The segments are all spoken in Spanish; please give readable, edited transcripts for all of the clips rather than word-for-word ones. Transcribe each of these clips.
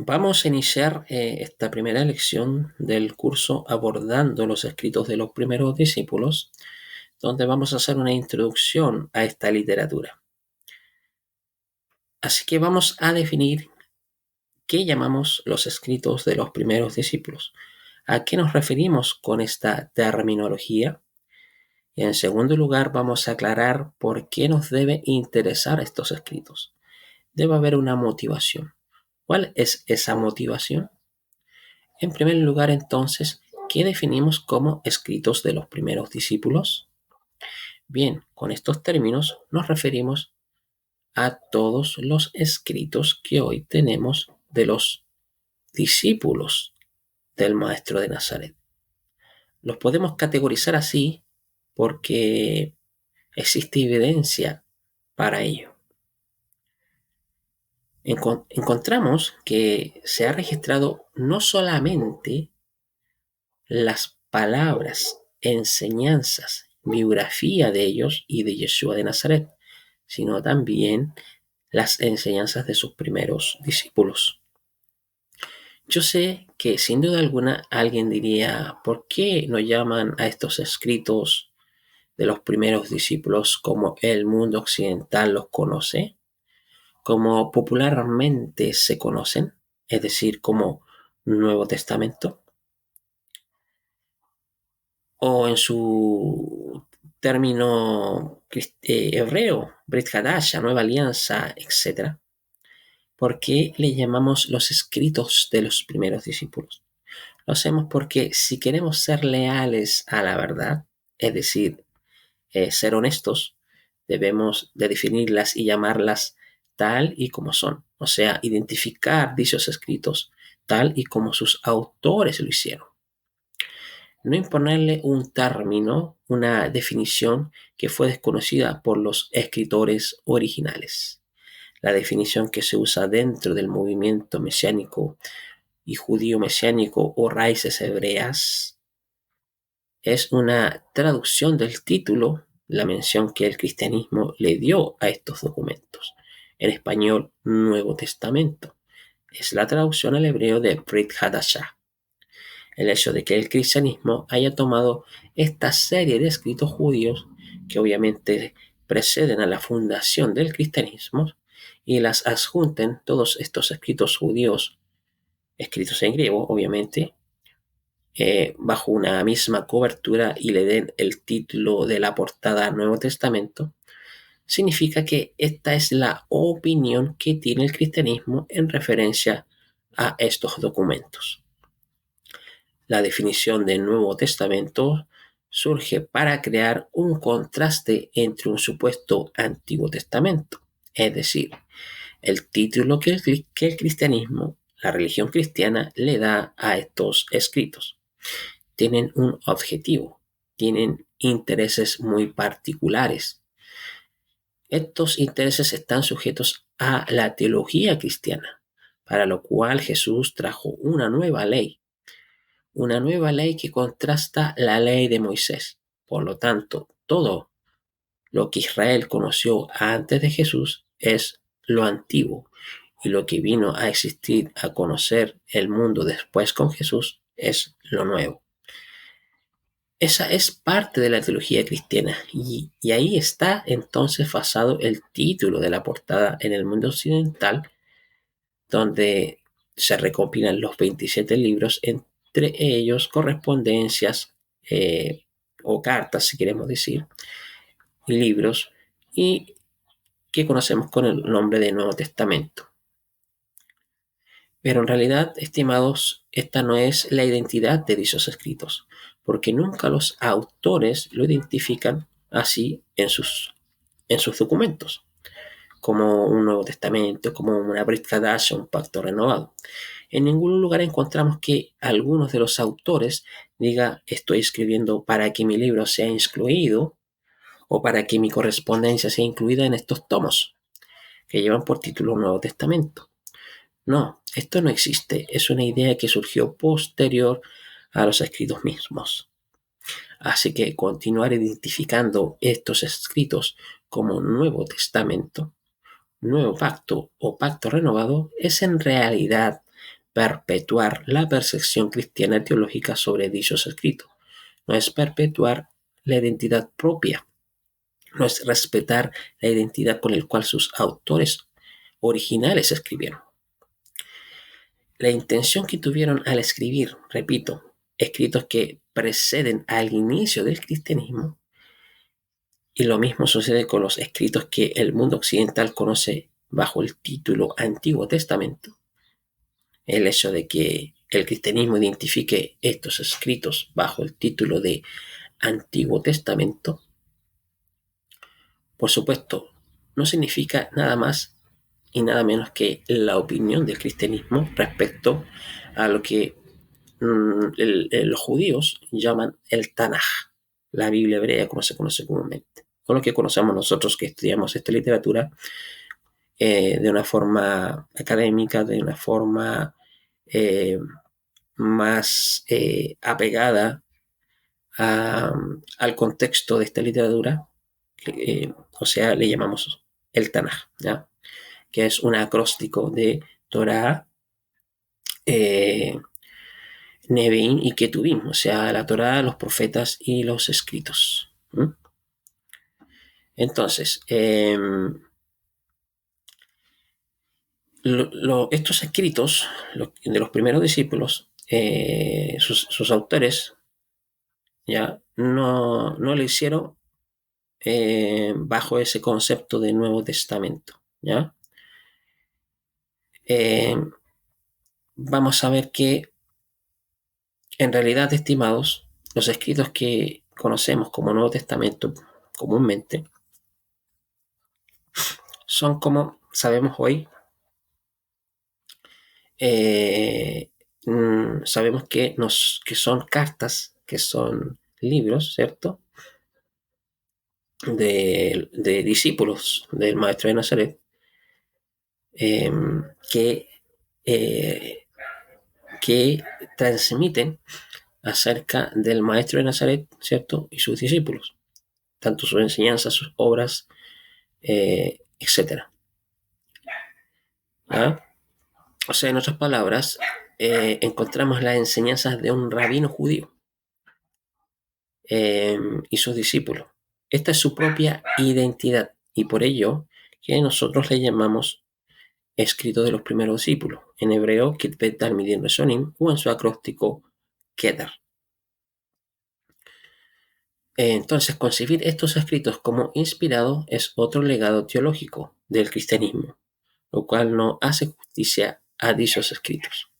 Vamos a iniciar esta primera lección del curso abordando los escritos de los primeros discípulos, donde vamos a hacer una introducción a esta literatura. Así que vamos a definir qué llamamos los escritos de los primeros discípulos. ¿A qué nos referimos con esta terminología? Y en segundo lugar, vamos a aclarar por qué nos debe interesar estos escritos. Debe haber una motivación. ¿Cuál es esa motivación? En primer lugar, entonces, ¿qué definimos como escritos de los primeros discípulos? Bien, con estos términos nos referimos a todos los escritos que hoy tenemos de los discípulos del Maestro de Nazaret. Los podemos categorizar así porque existe evidencia para ello. Encontramos que se ha registrado no solamente las palabras, enseñanzas, biografía de ellos y de Yeshua de Nazaret, sino también las enseñanzas de sus primeros discípulos. Yo sé que sin duda alguna alguien diría, ¿por qué no llaman a estos escritos de los primeros discípulos como el mundo occidental los conoce? Como popularmente se conocen, es decir, como Nuevo Testamento, o en su término hebreo, Brit Hadasha, Nueva Alianza, etc. ¿Por qué le llamamos los escritos de los primeros discípulos? Lo hacemos porque si queremos ser leales a la verdad, es decir, ser honestos, debemos de definirlas y llamarlas tal y como son, o sea, identificar dichos escritos tal y como sus autores lo hicieron. No imponerle un término, una definición que fue desconocida por los escritores originales. La definición que se usa dentro del movimiento mesiánico y judío mesiánico o raíces hebreas es una traducción del título, la mención que el cristianismo le dio a estos documentos. En español, Nuevo Testamento. Es la traducción al hebreo de Brit Hadashah. El hecho de que el cristianismo haya tomado esta serie de escritos judíos, que obviamente preceden a la fundación del cristianismo, y las adjunten todos estos escritos judíos, escritos en griego, obviamente, bajo una misma cobertura y le den el título de la portada Nuevo Testamento, significa que esta es la opinión que tiene el cristianismo en referencia a estos documentos. La definición de Nuevo Testamento surge para crear un contraste entre un supuesto Antiguo Testamento, es decir, el título que el cristianismo, la religión cristiana, le da a estos escritos. Tienen un objetivo, tienen intereses muy particulares. Estos intereses están sujetos a la teología cristiana, para lo cual Jesús trajo una nueva ley que contrasta la ley de Moisés. Por lo tanto, todo lo que Israel conoció antes de Jesús es lo antiguo, y lo que vino a existir, a conocer el mundo después con Jesús, es lo nuevo. Esa es parte de la teología cristiana, y ahí está entonces basado el título de la portada en el mundo occidental, donde se recopilan los 27 libros, entre ellos correspondencias o cartas, si queremos decir, libros, y que conocemos con el nombre de Nuevo Testamento. Pero en realidad, estimados, esta no es la identidad de dichos escritos, porque nunca los autores lo identifican así en sus documentos, como un Nuevo Testamento, como una Brit Hadashah, un pacto renovado. En ningún lugar encontramos que algunos de los autores diga estoy escribiendo para que mi libro sea incluido o para que mi correspondencia sea incluida en estos tomos que llevan por título Nuevo Testamento. No, esto no existe, es una idea que surgió posterior a los escritos mismos. Así que continuar identificando estos escritos como Nuevo Testamento, Nuevo Pacto o Pacto Renovado es en realidad perpetuar la percepción cristiana teológica sobre dichos escritos. No es perpetuar la identidad propia. No es respetar la identidad con la cual sus autores originales escribieron. La intención que tuvieron al escribir, repito, escritos que preceden al inicio del cristianismo, y lo mismo sucede con los escritos que el mundo occidental conoce bajo el título Antiguo Testamento. El hecho de que el cristianismo identifique estos escritos bajo el título de Antiguo Testamento, por supuesto, no significa nada más y nada menos que la opinión del cristianismo respecto a lo que los judíos llaman el Tanaj, la Biblia hebrea como se conoce comúnmente, o lo que conocemos nosotros que estudiamos esta literatura de una forma académica, de una forma más apegada al contexto de esta literatura, o sea, le llamamos el Tanaj, ¿ya? Que es un acróstico de Torah, Nevi'im y Ketuvim, o sea, la Torah, los profetas y los escritos. Entonces, estos escritos de los primeros discípulos, sus autores, ya no lo hicieron bajo ese concepto de Nuevo Testamento, ¿ya? Vamos a ver que en realidad, estimados, los escritos que conocemos como Nuevo Testamento comúnmente son, como sabemos hoy, sabemos que son cartas, que son libros, ¿cierto? De discípulos del Maestro de Nazaret, que transmiten acerca del Maestro de Nazaret, ¿cierto? Y sus discípulos, tanto sus enseñanzas, sus obras, etc. ¿Ah? O sea, en otras palabras, encontramos las enseñanzas de un rabino judío y sus discípulos. Esta es su propia identidad y por ello que nosotros le llamamos escrito de los primeros discípulos, en hebreo Kitbet Talmidim Rishonim o en su acróstico Kedar. Entonces, concebir estos escritos como inspirados es otro legado teológico del cristianismo, lo cual no hace justicia a dichos escritos.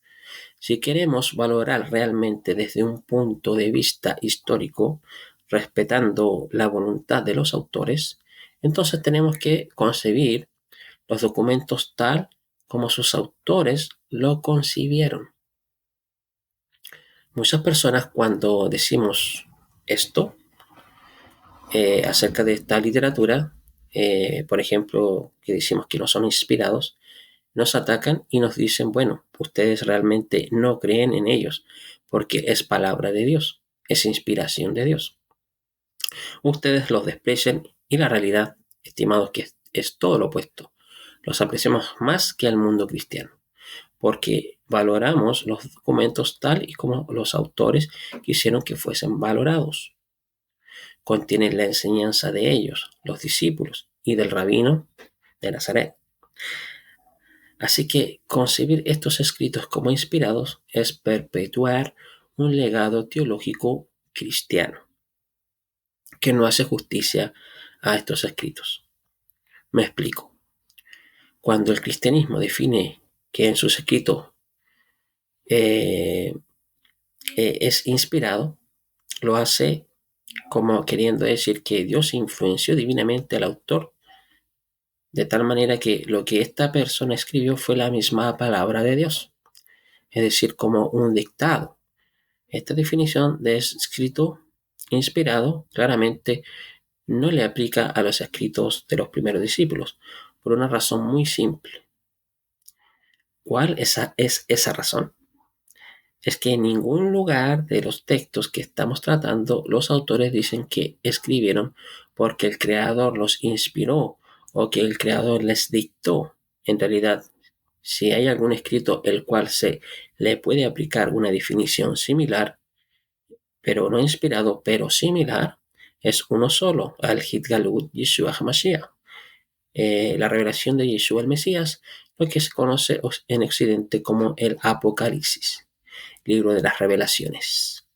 Si queremos valorar realmente desde un punto de vista histórico, respetando la voluntad de los autores, entonces tenemos que concebir los documentos tal como sus autores lo concibieron. Muchas personas cuando decimos esto acerca de esta literatura, por ejemplo, que decimos que no son inspirados, nos atacan y nos dicen, bueno, ustedes realmente no creen en ellos, porque es palabra de Dios, es inspiración de Dios. Ustedes los desprecian y la realidad, estimados, que es todo lo opuesto. Los apreciamos más que al mundo cristiano, porque valoramos los documentos tal y como los autores quisieron que fuesen valorados. Contienen la enseñanza de ellos, los discípulos, y del rabino de Nazaret. Así que concebir estos escritos como inspirados es perpetuar un legado teológico cristiano que no hace justicia a estos escritos. Me explico. Cuando el cristianismo define que en sus escritos es inspirado, lo hace como queriendo decir que Dios influenció divinamente al autor de tal manera que lo que esta persona escribió fue la misma palabra de Dios, es decir, como un dictado. Esta definición de escrito inspirado claramente no le aplica a los escritos de los primeros discípulos, por una razón muy simple. ¿Cuál es esa razón? Es que en ningún lugar de los textos que estamos tratando los autores dicen que escribieron porque el Creador los inspiró o que el Creador les dictó. En realidad, Si hay algún escrito el cual se le puede aplicar una definición similar, pero no inspirado, pero similar, es uno solo, Al-Hid Galut Yeshua HaMashiach, la revelación de Yeshua el Mesías, lo que se conoce en Occidente como el Apocalipsis, libro de las revelaciones.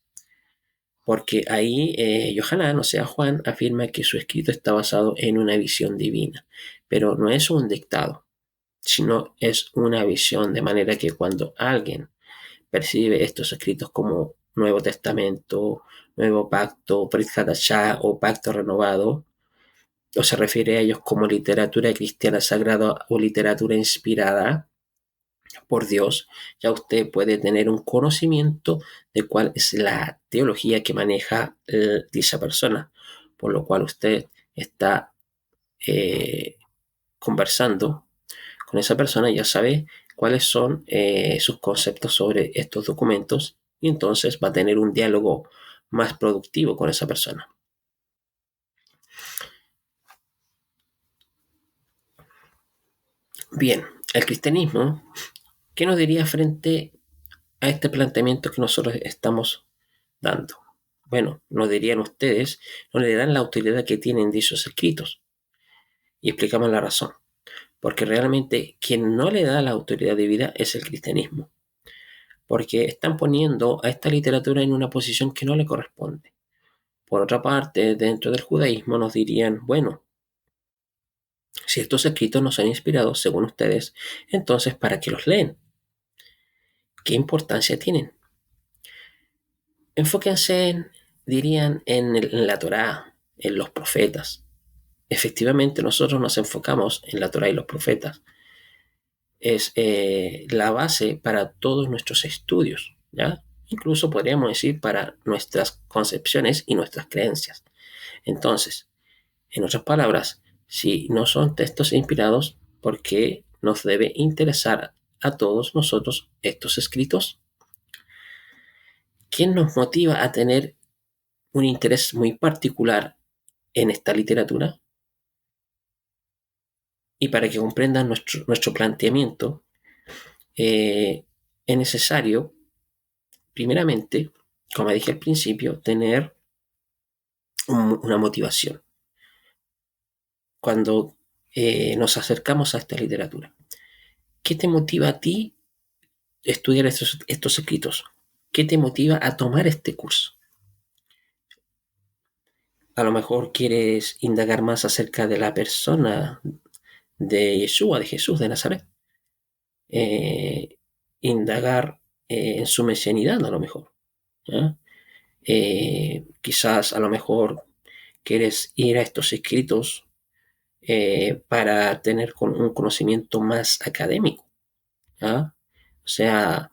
Porque ahí Yohanan, o sea, Juan, afirma que su escrito está basado en una visión divina, pero no es un dictado, sino es una visión, de manera que cuando alguien percibe estos escritos como Nuevo Testamento, Nuevo Pacto, Brit Hadashah o Pacto Renovado, o se refiere a ellos como literatura cristiana sagrada o literatura inspirada por Dios, ya usted puede tener un conocimiento de cuál es la teología que maneja dicha persona, por lo cual usted está conversando con esa persona, ya sabe cuáles son sus conceptos sobre estos documentos y entonces va a tener un diálogo más productivo con esa persona. Bien, el cristianismo, ¿qué nos diría frente a este planteamiento que nosotros estamos dando? Bueno, nos dirían ustedes, no le dan la autoridad que tienen dichos escritos. Y explicamos la razón. Porque realmente quien no le da la autoridad de vida es el cristianismo. Porque están poniendo a esta literatura en una posición que no le corresponde. Por otra parte, dentro del judaísmo nos dirían, bueno, si estos escritos no son inspirados según ustedes, entonces ¿para qué los leen? ¿Qué importancia tienen? Enfóquense, dirían, en la Torá, en los profetas. Efectivamente, nosotros nos enfocamos en la Torá y los profetas. Es la base para todos nuestros estudios, ¿ya? Incluso podríamos decir para nuestras concepciones y nuestras creencias. Entonces, en otras palabras, si no son textos inspirados, ¿por qué nos debe interesar a todos nosotros estos escritos? ¿Quién nos motiva a tener un interés muy particular en esta literatura? Y para que comprendan nuestro planteamiento, es necesario, primeramente, como dije al principio, tener una motivación cuando nos acercamos a esta literatura. ¿Qué te motiva a ti a estudiar estos escritos? ¿Qué te motiva a tomar este curso? A lo mejor quieres indagar más acerca de la persona de Yeshua, de Jesús de Nazaret. Indagar en su mesianidad, a lo mejor. ¿Ya? Quizás a lo mejor quieres ir a estos escritos para tener un conocimiento más académico. ¿Ya? O sea,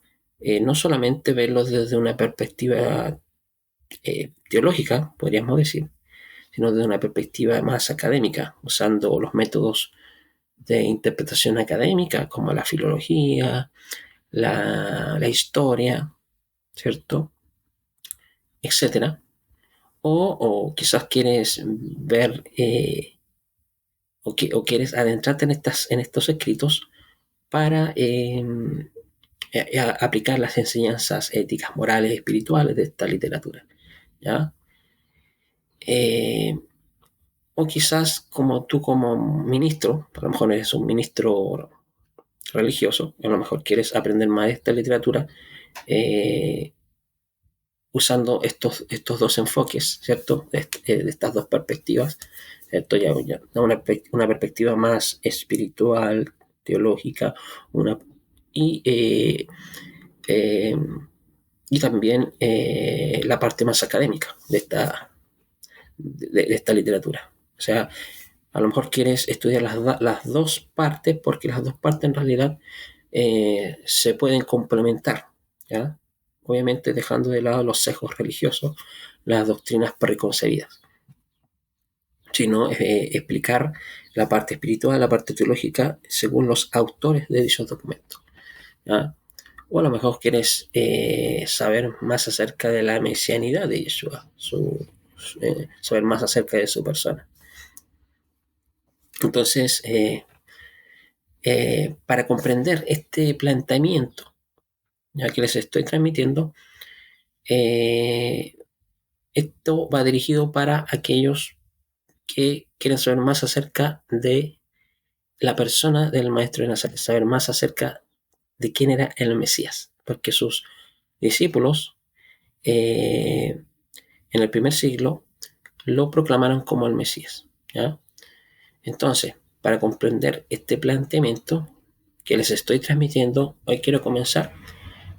no solamente verlos desde una perspectiva teológica, podríamos decir, sino desde una perspectiva más académica, usando los métodos de interpretación académica como la filología, la historia, ¿cierto? Etcétera. O quizás quieres ver o quieres adentrarte en estos escritos para aplicar las enseñanzas éticas, morales, espirituales de esta literatura. ¿Ya? Eh, o quizás como tú como ministro, a lo mejor eres un ministro religioso, a lo mejor quieres aprender más de esta literatura eh, usando estos dos enfoques, ¿cierto? De estas dos perspectivas, ¿cierto? Ya una perspectiva más espiritual, teológica, una, y, eh, eh, y también la parte más académica de esta literatura. O sea, a lo mejor quieres estudiar las dos partes porque las dos partes en realidad se pueden complementar, ¿ya? Obviamente dejando de lado los sesgos religiosos, las doctrinas preconcebidas, sino explicar la parte espiritual, la parte teológica, según los autores de dichos documentos, ¿ya? O a lo mejor quieres saber más acerca de la mesianidad de Yeshua, saber más acerca de su persona. Entonces, Para comprender este planteamiento, ya que les estoy transmitiendo, eh, esto va dirigido para aquellos que quieren saber más acerca de la persona del maestro de Nazaret, saber más acerca de quién era el Mesías, porque sus discípulos en el primer siglo lo proclamaron como el Mesías. ¿Ya? Entonces, para comprender este planteamiento que les estoy transmitiendo, hoy quiero comenzar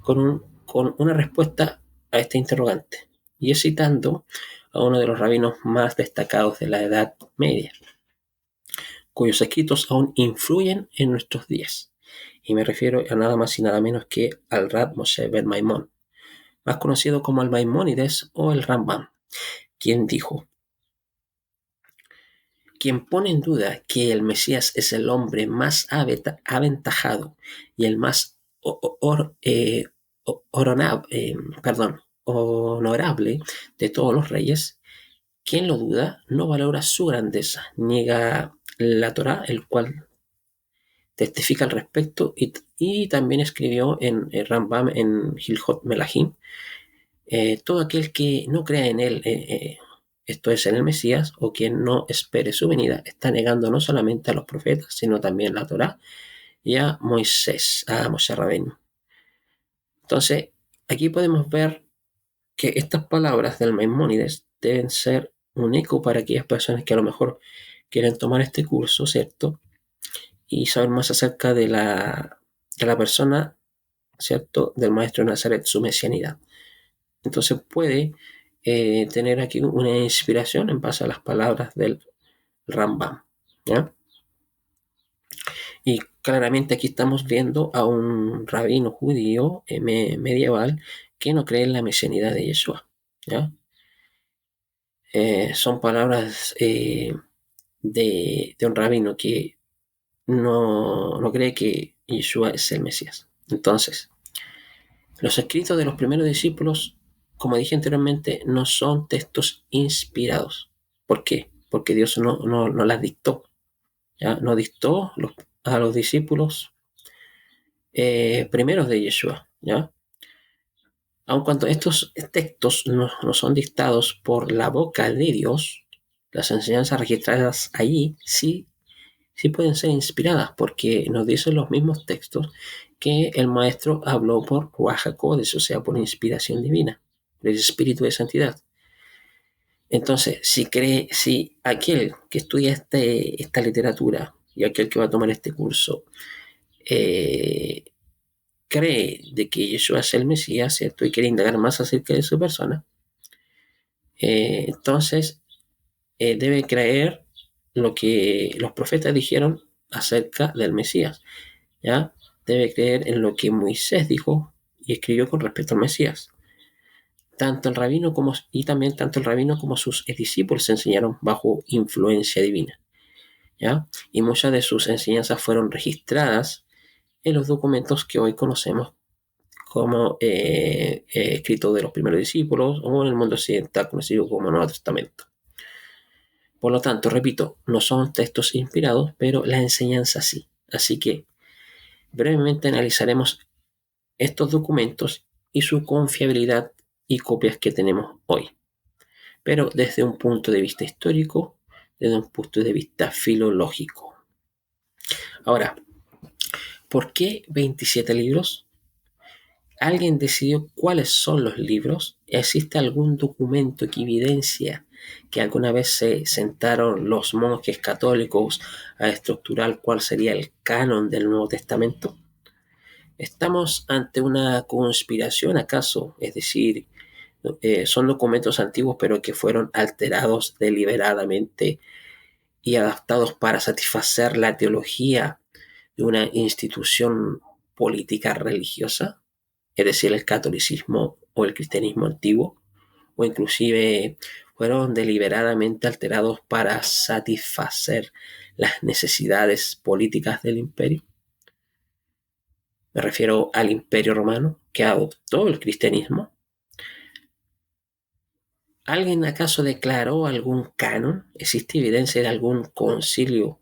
con una respuesta a este interrogante, y es citando a uno de los rabinos más destacados de la Edad Media, cuyos escritos aún influyen en nuestros días. Y me refiero a nada más y nada menos que al Rab Moshe ben Maimón, más conocido como el Maimónides o el Rambam, quien dijo: quien pone en duda que el Mesías es el hombre más aventajado y el más honorable de todos los reyes, quien lo duda no valora su grandeza, niega la Torá, el cual testifica al respecto, y también escribió en Rambam, en Hilhot Melahim, todo aquel que no crea en él, esto es, en el Mesías, o quien no espere su venida, está negando no solamente a los profetas, sino también la Torá y a Moisés, a Moshe Rabbeinu. Entonces, aquí podemos ver que estas palabras del Maimónides deben ser un eco para aquellas personas que a lo mejor quieren tomar este curso, ¿cierto? Y saber más acerca de la persona, ¿cierto? Del Maestro de Nazaret, su mesianidad. Entonces puede tener aquí una inspiración en base a las palabras del Rambam, ¿ya? Y claramente aquí estamos viendo a un rabino judío medieval que no cree en la mesianidad de Yeshua, ¿ya? Son palabras de un rabino que no cree que Yeshua es el Mesías. Entonces, los escritos de los primeros discípulos, como dije anteriormente, no son textos inspirados. ¿Por qué? Porque Dios no las dictó. ¿Ya? No dictó a los discípulos primeros de Yeshua. ¿Ya? Aun cuando estos textos no son dictados por la boca de Dios, las enseñanzas registradas allí sí pueden ser inspiradas, porque nos dicen los mismos textos que el maestro habló por Ruach HaKodesh, o sea, por inspiración divina, por el espíritu de santidad. Entonces, si aquel que estudia esta literatura y aquel que va a tomar este curso eh, cree de que Yeshua es el Mesías, ¿cierto? Y quiere indagar más acerca de su persona, entonces debe creer lo que los profetas dijeron acerca del Mesías, ¿ya? Debe creer en lo que Moisés dijo y escribió con respecto al Mesías. Tanto el rabino como sus discípulos enseñaron bajo influencia divina, ¿ya? Y muchas de sus enseñanzas fueron registradas en los documentos que hoy conocemos como escritos de los primeros discípulos, o en el mundo occidental conocido como Nuevo Testamento. Por lo tanto, repito, no son textos inspirados, pero la enseñanza sí. Así que brevemente analizaremos estos documentos y su confiabilidad y copias que tenemos hoy, pero desde un punto de vista histórico, desde un punto de vista filológico. Ahora, ¿por qué 27 libros? ¿Alguien decidió cuáles son los libros? ¿Existe algún documento que evidencia que alguna vez se sentaron los monjes católicos a estructurar cuál sería el canon del Nuevo Testamento? ¿Estamos ante una conspiración acaso? Es decir, son documentos antiguos pero que fueron alterados deliberadamente y adaptados para satisfacer la teología de una institución política religiosa, es decir, el catolicismo o el cristianismo antiguo, o inclusive fueron deliberadamente alterados para satisfacer las necesidades políticas del imperio. Me refiero al imperio romano, que adoptó el cristianismo. ¿Alguien acaso declaró algún canon? ¿Existe evidencia de algún concilio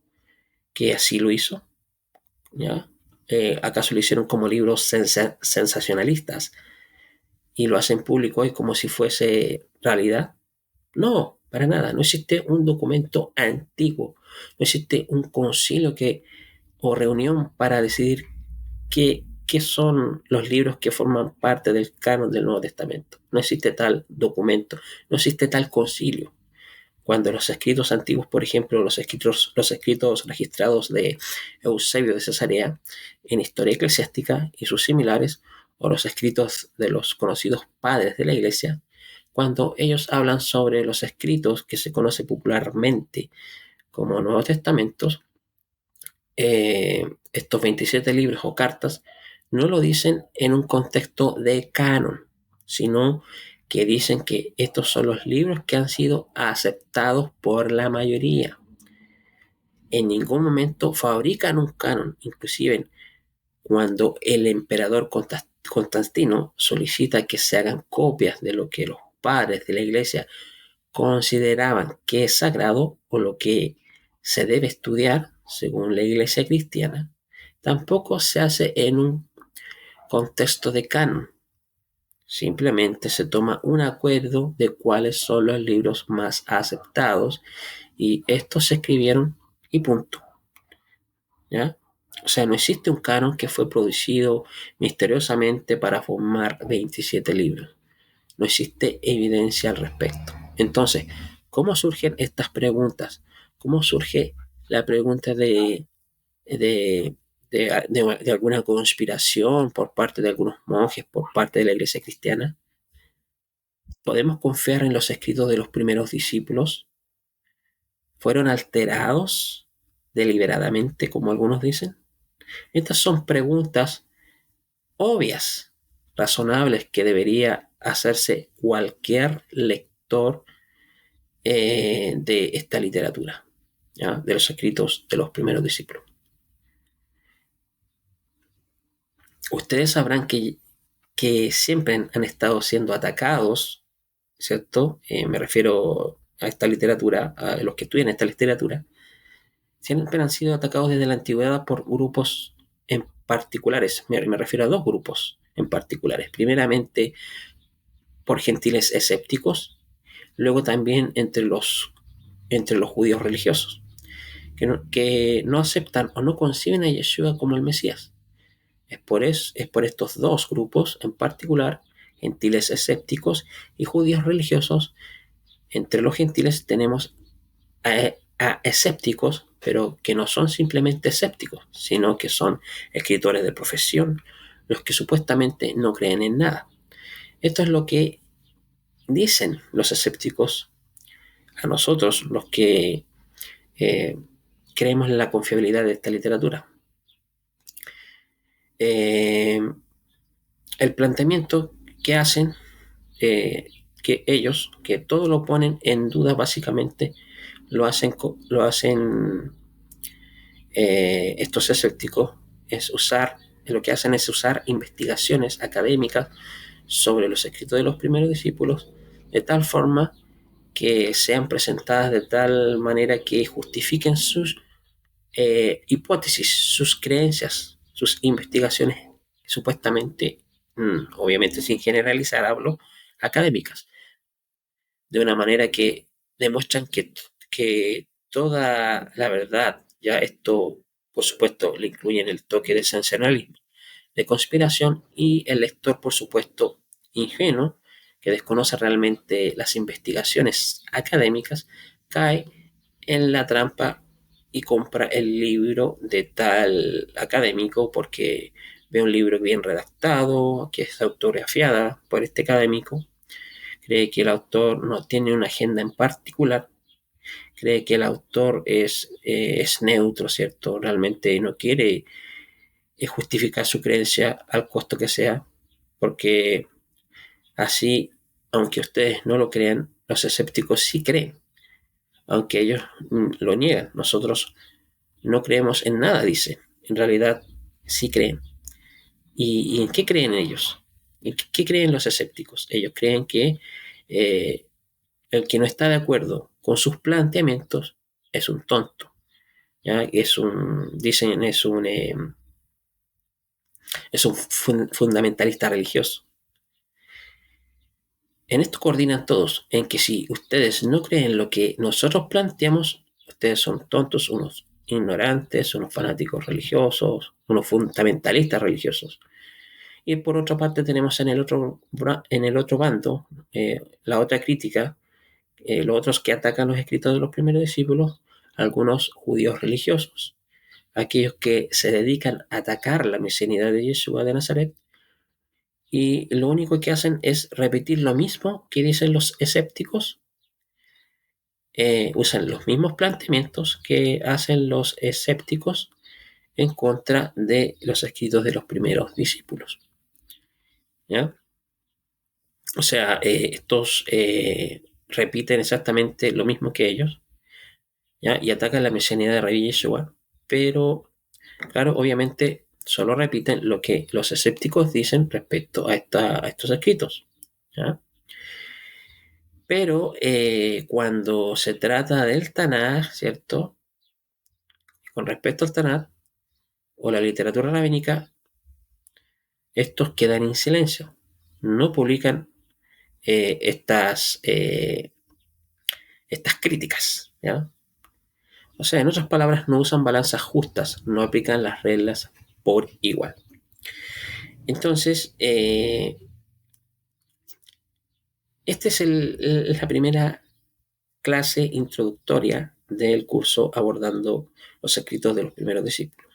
que así lo hizo? ¿ya? ¿Acaso lo hicieron como libros sensacionalistas y lo hacen público hoy como si fuese realidad? No, para nada. No existe un documento antiguo, no existe un concilio o reunión para decidir qué son los libros que forman parte del canon del Nuevo Testamento. No existe tal documento, no existe tal concilio. Cuando los escritos antiguos, por ejemplo, los escritos registrados de Eusebio de Cesarea en Historia Eclesiástica y sus similares, o los escritos de los conocidos padres de la Iglesia, cuando ellos hablan sobre los escritos que se conoce popularmente como Nuevos Testamentos, estos 27 libros o cartas no lo dicen en un contexto de canon, sino que dicen que estos son los libros que han sido aceptados por la mayoría. En ningún momento fabrican un canon, inclusive cuando el emperador Constantino solicita que se hagan copias de lo que los padres de la iglesia consideraban que es sagrado o lo que se debe estudiar según la iglesia cristiana, tampoco se hace en un contexto de canon. Simplemente se toma un acuerdo de cuáles son los libros más aceptados y estos se escribieron y punto. ¿Ya? O sea, no existe un canon que fue producido misteriosamente para formar 27 libros. No existe evidencia al respecto. Entonces, ¿cómo surgen estas preguntas? ¿Cómo surge la pregunta de, de alguna conspiración por parte de algunos monjes, por parte de la iglesia cristiana? ¿Podemos confiar en los escritos de los primeros discípulos? ¿Fueron alterados deliberadamente, como algunos dicen? Estas son preguntas obvias, razonables, que debería hacerse cualquier lector de esta literatura, ¿ya? De los escritos de los primeros discípulos. Ustedes sabrán que siempre han estado siendo atacados, ¿cierto? Me refiero a esta literatura, a los que estudian esta literatura, siempre han sido atacados desde la antigüedad por grupos en particulares. Me refiero a dos grupos en particulares. Primeramente, por gentiles escépticos, luego también entre los judíos religiosos, que no aceptan o no conciben a Yeshua como el Mesías. Es por estos dos grupos en particular, gentiles escépticos y judíos religiosos. Entre los gentiles tenemos a escépticos, pero que no son simplemente escépticos, sino que son escritores de profesión, los que supuestamente no creen en nada. Esto es lo que dicen los escépticos a nosotros, los que eh, creemos en la confiabilidad de esta literatura. Eh, el planteamiento que hacen, que ellos, que todo lo ponen en duda básicamente, lo hacen estos escépticos, lo que hacen es usar investigaciones académicas sobre los escritos de los primeros discípulos, de tal forma que sean presentadas de tal manera que justifiquen sus hipótesis, sus creencias, sus investigaciones, supuestamente, obviamente sin generalizar, hablo, académicas, de una manera que demuestran que toda la verdad, ya esto, por supuesto, le incluyen el toque de sensacionalismo, de conspiración, y el lector, por supuesto, ingenuo, que desconoce realmente las investigaciones académicas, cae en la trampa y compra el libro de tal académico porque ve un libro bien redactado, que es autografiada por este académico, cree que el autor no tiene una agenda en particular, cree que el autor es neutro, ¿cierto? Realmente no quiere justificar su creencia al costo que sea, porque así, aunque ustedes no lo crean, los escépticos sí creen, aunque ellos lo niegan. Nosotros no creemos en nada, dice. En realidad sí creen. ¿Y en qué creen ellos? ¿En qué creen los escépticos? Ellos creen que eh, el que no está de acuerdo con sus planteamientos es un tonto. ¿Ya? Dicen, es un Es un fundamentalista religioso. En esto coordinan todos, en que si ustedes no creen lo que nosotros planteamos, ustedes son tontos, unos ignorantes, unos fanáticos religiosos, unos fundamentalistas religiosos. Y por otra parte tenemos en el otro bando la otra crítica, los otros que atacan los escritos de los primeros discípulos, algunos judíos religiosos, aquellos que se dedican a atacar la mesianidad de Yeshua de Nazaret y lo único que hacen es repetir lo mismo que dicen los escépticos, usan los mismos planteamientos que hacen los escépticos en contra de los escritos de los primeros discípulos. ¿Ya? O sea, estos repiten exactamente lo mismo que ellos, ¿ya? Y atacan la mesianidad de Rabbi Yeshua, pero, claro, obviamente solo repiten lo que los escépticos dicen respecto a estos escritos, ¿ya? Pero cuando se trata del Tanaj, ¿cierto? Con respecto al Tanaj o la literatura rabínica, estos quedan en silencio. No publican estas críticas, ¿ya? O sea, en otras palabras, no usan balanzas justas, no aplican las reglas por igual. Entonces, esta es la primera clase introductoria del curso abordando los escritos de los primeros discípulos.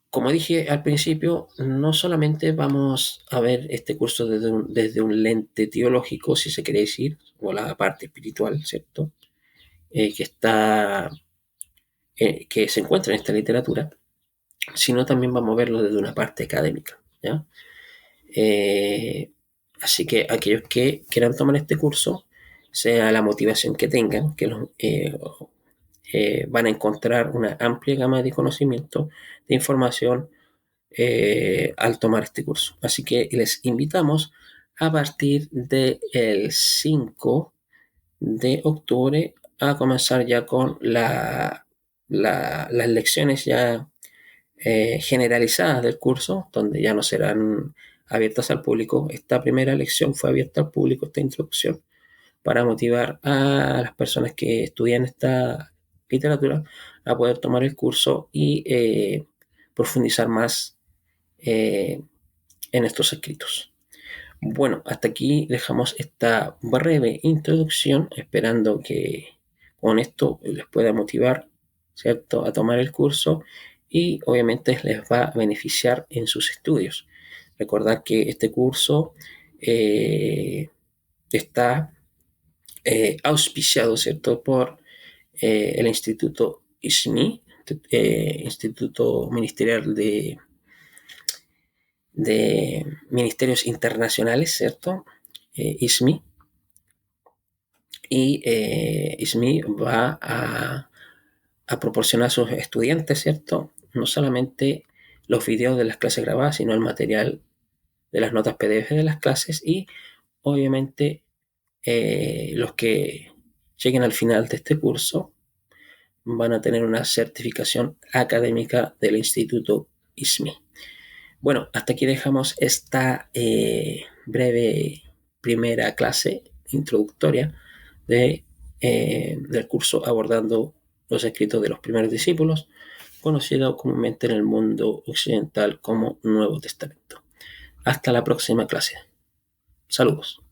Como dije al principio, no solamente vamos a ver este curso desde un lente teológico, si se quiere decir, o la parte espiritual, ¿cierto? Que se encuentra en esta literatura, sino también vamos a verlo desde una parte académica, ¿ya? Así que aquellos que quieran tomar este curso, sea la motivación que tengan, van a encontrar una amplia gama de conocimiento, de información al tomar este curso. Así que les invitamos a partir del 5 de octubre a comenzar ya con las lecciones ya generalizadas del curso, donde ya no serán abiertas al público. Esta primera lección fue abierta al público, esta introducción, para motivar a las personas que estudian esta literatura a poder tomar el curso y profundizar más en estos escritos. Bueno, hasta aquí dejamos esta breve introducción, esperando que con esto les pueda motivar, ¿cierto?, a tomar el curso y obviamente les va a beneficiar en sus estudios. Recordad que este curso está auspiciado, ¿cierto?, por el Instituto ISMI, Instituto Ministerial de Ministerios Internacionales, ¿cierto? ISMI. Y ISMI va a proporcionar a sus estudiantes, ¿cierto? No solamente los videos de las clases grabadas, sino el material de las notas PDF de las clases y obviamente los que lleguen al final de este curso van a tener una certificación académica del Instituto ISMI. Bueno, hasta aquí dejamos esta breve primera clase introductoria del curso abordando los escritos de los primeros discípulos, conocido comúnmente en el mundo occidental como Nuevo Testamento. Hasta la próxima clase. Saludos.